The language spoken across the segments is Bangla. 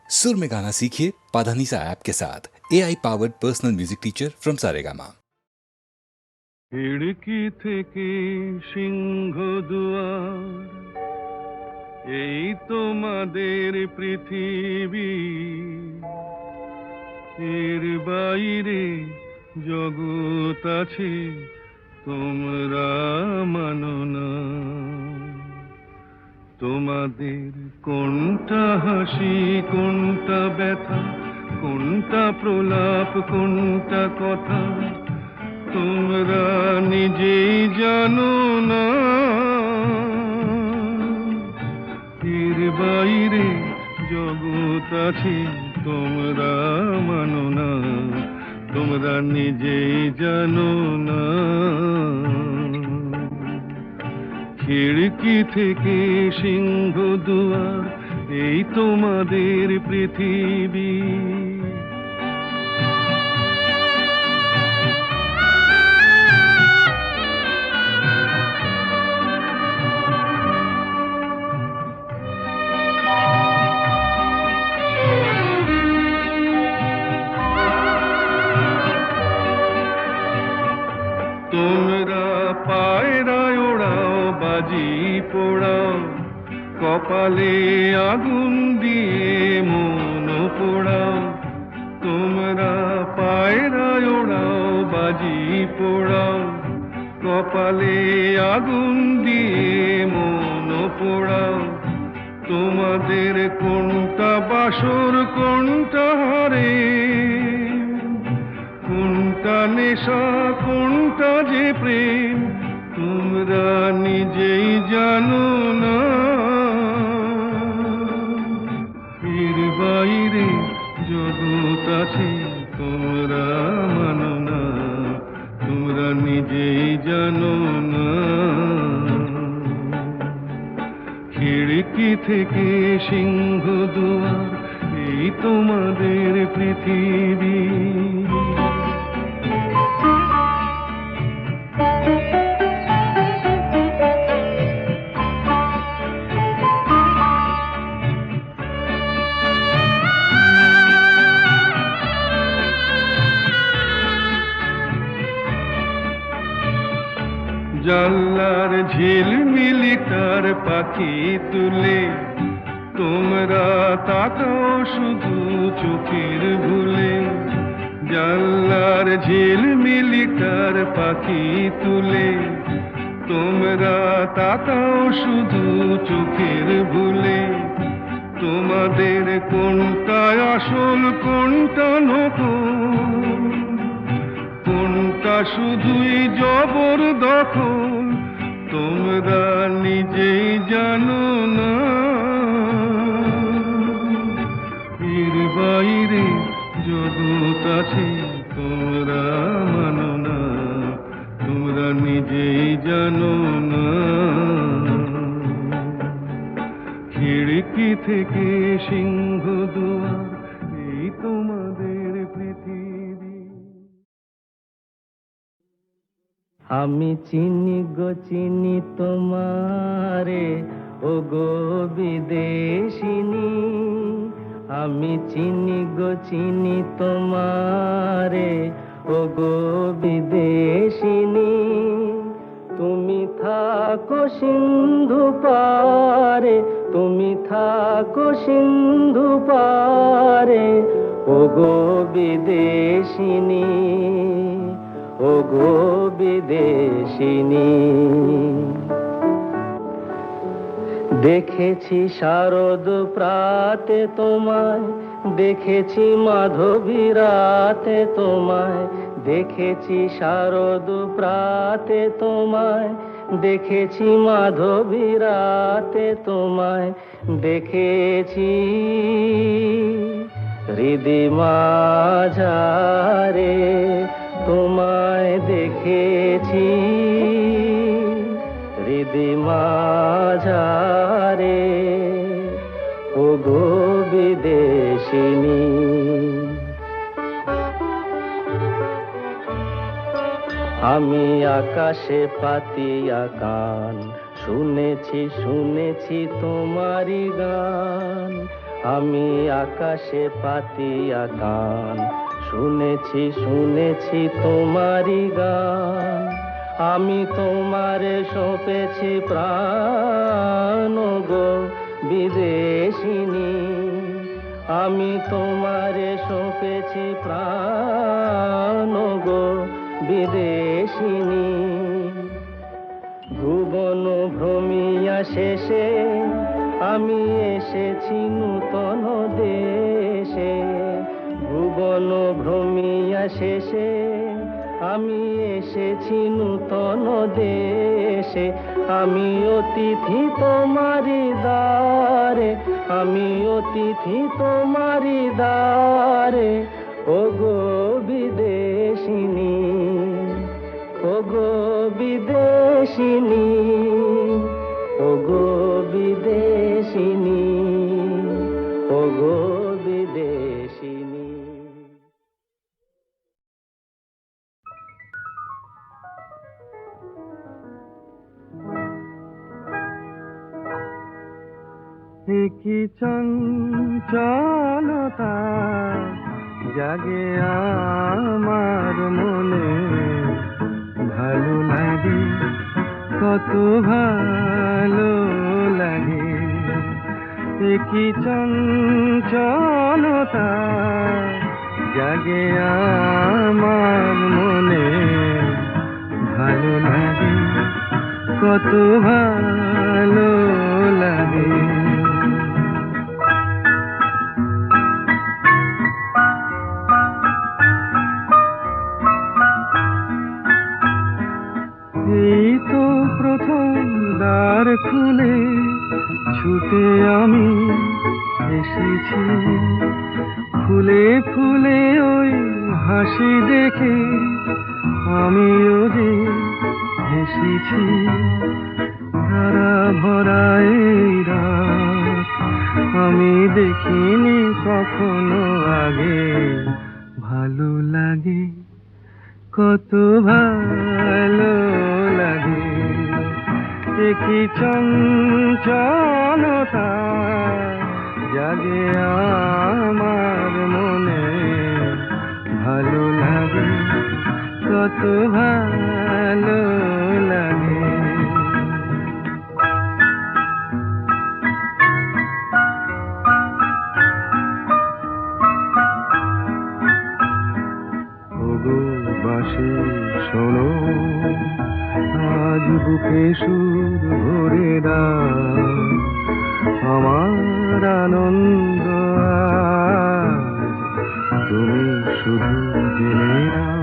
सुर में गाना सीखिए पाधानीसा ऐप के साथ AI powered personal music teacher from Saregama. खिड़की থেকে সিংহ দুয়ার, এই তোমাদের পৃথিবী, এর বাইরে জগৎ আছে তোমরা মানো না। তোমাদের কোনটা হাসি, কোনটা ব্যথা, কোনটা প্রলাপ, কোনটা কথা তোমরা নিজেই জানো না। এর বাইরে জগৎ আছে তোমরা মানো না, তোমরা নিজেই জানো না। খিড়কি থেকে সিংহ দুয়ার, এই তোমাদের পৃথিবী। তোমরা পায়রায় ওড়াও, বাজি পোড়াও, কপালে আগুন দিয়ে মন পোড়াও। তোমরা পায়রায় ওড়াও, বাজি পোড়াও, কপালে আগুন দিয়ে মন পোড়াও। তোমাদের কোনটা বাসর, কোনটা হারে, কোনটা নেশা, কোনটা যে প্রেম তোমরা নিজেই জানো না। এর বাইরে জগৎ আছে তোমরা মানো না, তোমরা নিজেই জানো না। খিড়কি থেকে সিংহ দুয়ার, এই তোমাদের পৃথিবী। জানলার ঝিলমিলিটার পাখি তুলে তোমরা তাকাও শুধু চোখের ভুলে। জানলার ঝিলমিলিটার পাখি তুলে তোমরা তাকাও শুধু চোখের ভুলে। তোমাদের কোনটা আসল, কোনটা নকল, কোনটা শুধুই জবরদখল তোমরা নিজেই জানো না। এর বাইরে জগৎ আছে তোমরা মানো না, তোমরা নিজেই জানো না। খিড়কি থেকে সিংহ দুয়ার, এই তোমাদের পৃথিবী। আমি চিনি গো চিনি তোমারে, ও গো বিদেশিনী। আমি চিনি গো চিনি তোমারে, ও গো বিদেশিনী। তুমি থাকো সিন্ধু পারে, তুমি থাকো সিন্ধু পারে, ও গো বিদেশিনী, ও গো বিদেশিনী। দেখেছি শারদ প্রাতে তোমায়, দেখেছি মাধবী রাতে তোমায়, দেখেছি শারদ প্রাতে তোমায়, দেখেছি মাধবী রাতে তোমায়, দেখেছি হৃদি মাঝারে তোমায়, দেখেছি হৃদি মাঝারে, ও গো বিদেশিনী। আমি আকাশে পাতিয়া কান, শুনেছি শুনেছি তোমারি গান। আমি আকাশে পাতিয়া গান শুনেছি শুনেছি তোমারই গান আমি তোমারে সঁপেছি প্রাণ গো বিদেশিনী আমি তোমারে সঁপেছি প্রাণ গো বিদেশিনী ভুবন ভ্রমিয়া শেষে আমি এসেছি নূতন দেশে ভুবন ভ্রমিয়া শেষে আমি এসেছি নূতন দেশে আমি অতিথি তোমারি দ্বারে আমি অতিথি তোমারি দ্বারে ওগো বিদেশিনী ওগো বিদেশিনী ওগো বিদেশিনী ওগো বিদেশিনী কি চঞ্চলতা জাগে আমার মনে ভালো লাগে কত ভালো লাগে কি চঞ্চলতা জাগে আমার মনে ভালো লাগে কত ভালো লাগে এই তো প্রথম দ্বার খুলে ছুটে আমি এসেছি ফুলে ফুলে ওই হাসি দেখে আমিও যে হেসেছি ধারা ভরা এই রাত আমি দেখিনি কখনো আগে ভালো লাগে কত ভালো লাগে কি চঞ্চলতা জাগে আমার মনে ভালো লাগে কত ভালো লাগে বাঁশি শোনো আজ বুকে সুর ভরে দাও আমার আনন্দ আজ তুমি শুধু জেনে নাও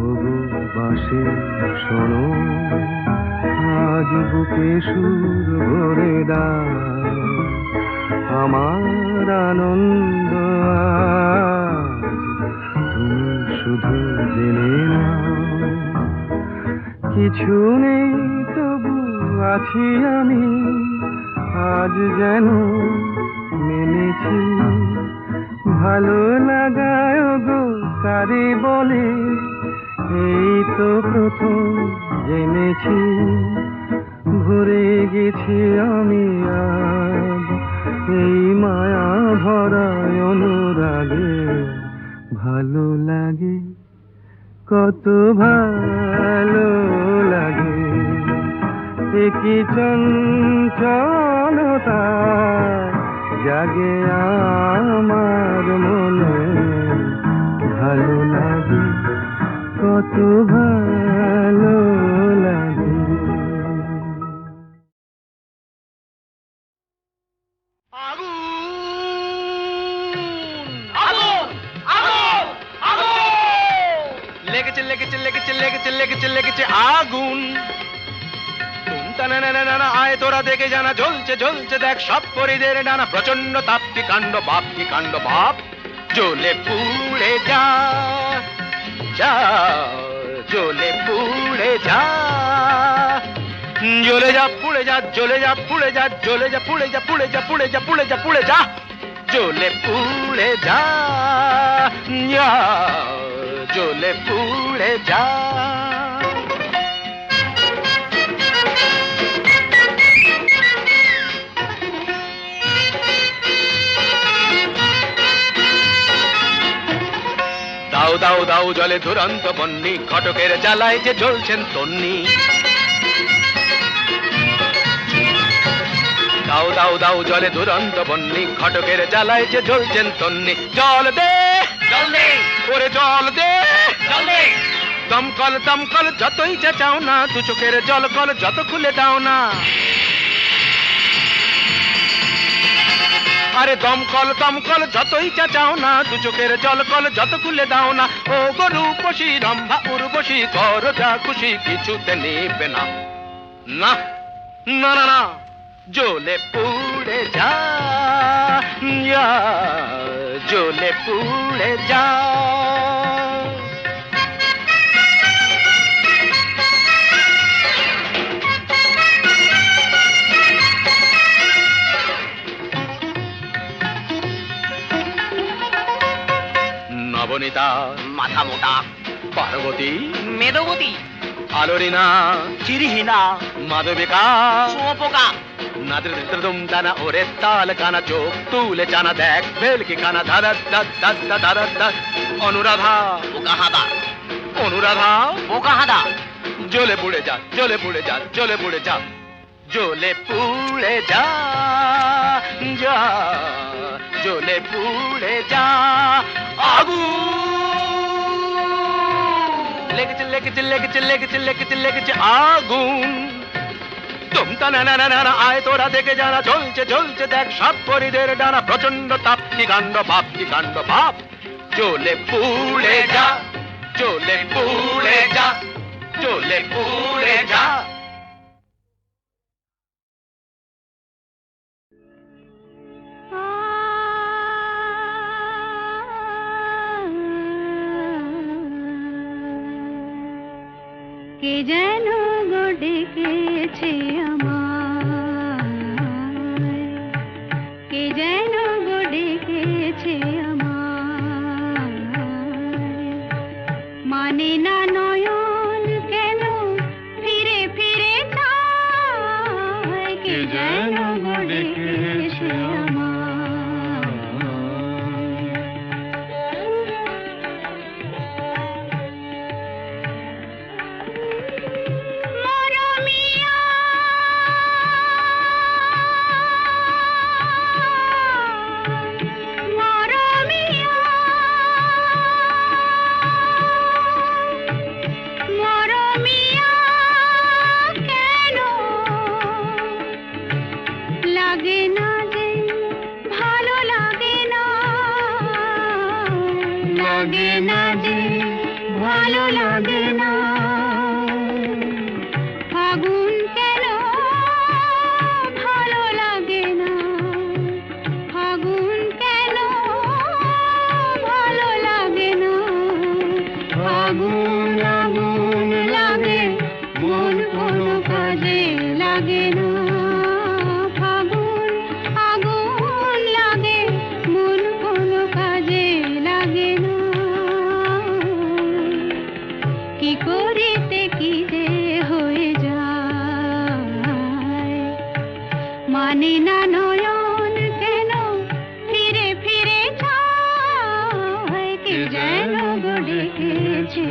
ওগো বাঁশি শোনো আজ বুকে সুর ভরে দাও আমার আনন্দ আজ তুমি শুধু জেনে নাও কিছু নেই তবু আছি আমি আজ যেন মেনেছি ভালো লাগায় গো কারে বলে এই তো প্রথম জেনেছি ভরে গেছি আমি আজ এই মায়া ভরা অনুরাগে ভালো লাগে কত ভালো লাগে কি চঞ্চলতা জাগে আমার মনে ভালো লাগে কত ভালো লাগে লেগেছে লেগেছে লেগেছে লেগেছে লেগেছে লেগেছে আগুন না আয় তোরা দেখে জানা জ্বলছে জ্বলছে দেখ সব পরিদের ডানা প্রচন্ড তাপ্তি কাণ্ড বাপ জ্বলে পুড়ে যা যা জ্বলে পুড়ে যা জ্বলে যা পুড়ে যা জ্বলে যা পুড়ে যা জ্বলে যা পুড়ে যা পুড়ে যা পুড়ে যা পুড়ে যা পুড়ে যা জ্বলে পুড়ে যা জ্বলে পুড়ে যা দাও দাও জলে দুরন্ত বন্যি, ঘটকের জ্বালায় যে জ্বলছেন তন্নি। দাও দাও দাও জলে দুরন্ত বন্যি, ঘটকের জ্বালায় যে জ্বলছেন তন্নি। জল দে জল দে ওরে জল দে জল দে, দমকল দমকল যতই চাও না, দু চোখের জল কল যত খুলে দাও না। আরে দমকল দমকল যতই চাও না, দু চোখের জল কল যত খুলে দাও না। ও গরু পশি রম্ভা উর্বশী, কর যা খুশি কিছুতে নেবে না। না না না না, জ্বলে পুড়ে যা, জ্বলে পুড়ে যা। নবনীতা মাথা মোটা, পার্বতী মেদবতী, আলোরিনা চিরহীনা, মাধবিকা শুয়োপোকা, নাদৃদম দানা ওরে তাল কানা, চোখ তুলে জানা দেখ ভেলকি কানা, ধারা ধারা অনুরাধা বোকা হাদা, অনুরাধা বোকা হাদা, জ্বলে পুড়ে যা জ্বলে পুড়ে যা জ্বলে পুড়ে যা, জ্বলে পুড়ে যা, যা জ্বলে পুড়ে যা। আগুন লেগেছে লেগেছে লেগেছে লেগেছে লেগেছে লেগেছে আগুন। তুমতা না না না না, আয় তোরা দেখে যারা জ্বলছে জ্বলছে দেখ সব পরিদের ডানা, প্রচন্ড তাপ কি কাণ্ড বাপ কি কাণ্ড বাপ। জ্বলে পুড়ে যা জ্বলে পুড়ে যা জ্বলে পুড়ে যা। কে যেন গো ডেকেছে আমায়, কে যেন গো ডেকেছে আমায়, মানে না নয়ন কেন ফিরে ফিরে চায়, কে যেন গো ডেকেছে আমায়। লাগে না যে ভালো লাগে না, ফাগুন কেন ভালো লাগে না, ফাগুন কেন ভালো লাগে না, ফাগুন আগুন লাগে মন কোনো কাজে লাগে না, ফাগুন আগুন লাগে মন কোনো কাজে লাগে না। কি করিতে কি যে হয়ে যায়, মানে না নয়ন কেন ফিরে ফিরে চায়, কে যেন গো ডেকেছে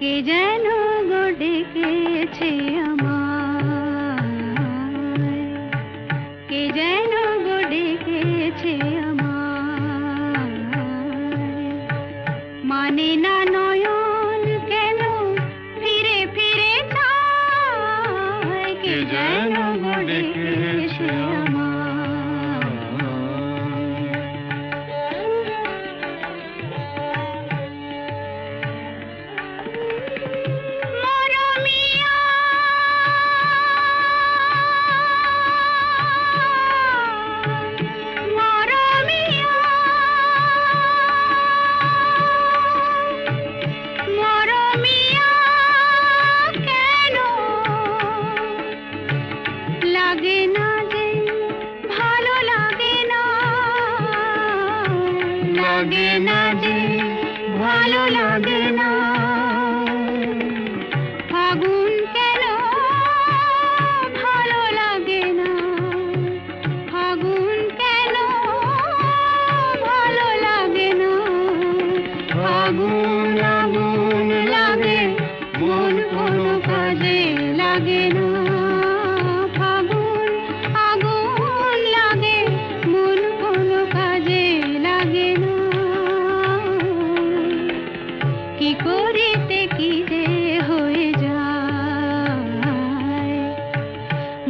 কে যেন গো ডেকেছে আমায়, কে যেন গো ডেকেছে আমায়, মানে না নয়ন কেন ফিরে ফিরে চায়, কে যেন গো ডেকেছে আমায়। মরমিয়া, মরমিয়া, মরমিয়া, কেন লাগে না যে, ভালো লাগে না, লাগে না যে, ভালো লাগে না, ফাগুন কেন ভালো লাগে না, ফাগুন কেন ভালো লাগে না, ফাগুন আগুন লাগে মন কোনো কাজে লাগে না, ফাগুন আগুন লাগে মন কোনো কাজে লাগে না, কি করিতে কি যে হয়ে যায়,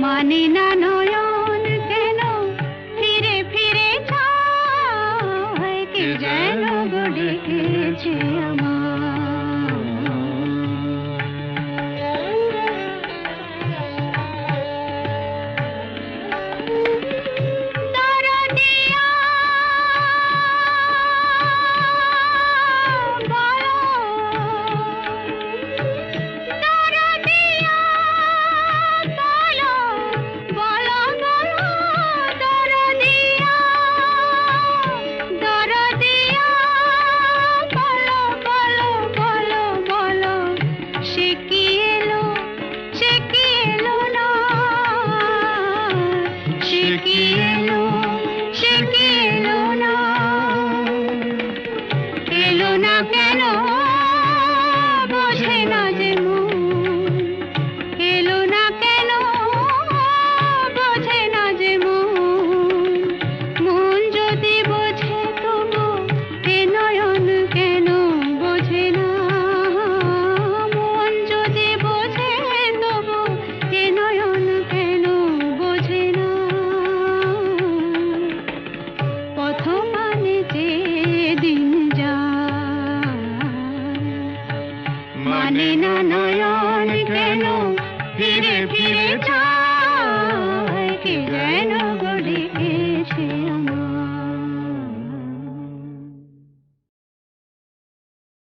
মানে না নয়ন কেন ফিরে ফিরে চায়, কে যেন গো ডেকেছে আমায়।